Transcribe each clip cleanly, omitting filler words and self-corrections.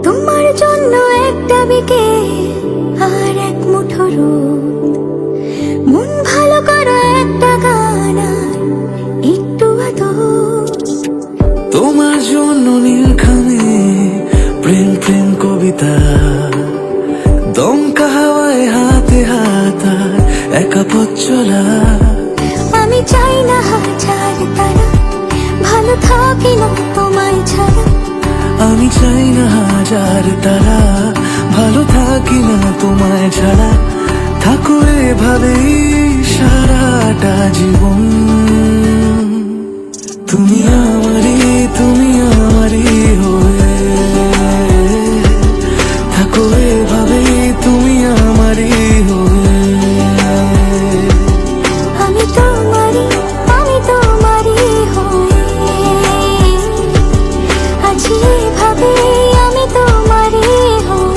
তোমার জন্য একটা বিকেল আর এক মুঠো রোদ, মন ভালো করা একটা গান আর একটু আদর। তোমার জন্য নীলখানে প্রেম প্রেম কবিতা, দমকা হাওয়ায় হাতে হাতায় একা পথ চলা। আমি চাই না হাজার তারা, ভালো থাকি না তোমায় ছাড়া। আমি চাই না হাজার তারা, ভালো থাকি না তোমায় ছাড়া। থাকো এভাবেই সারাটা জীবন। তুমি আমারই, তুমি আমারই হয়ে থাকো এভাবেই, তুমি আমারই হয়ে। আমি তোমারই, আমি তোমারই হয়ে আছি এভাবে, আমি তোমারই হয়ে।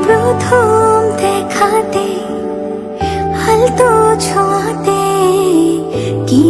প্রথম দেখাতে, হালতো ছোঁয়াতে কি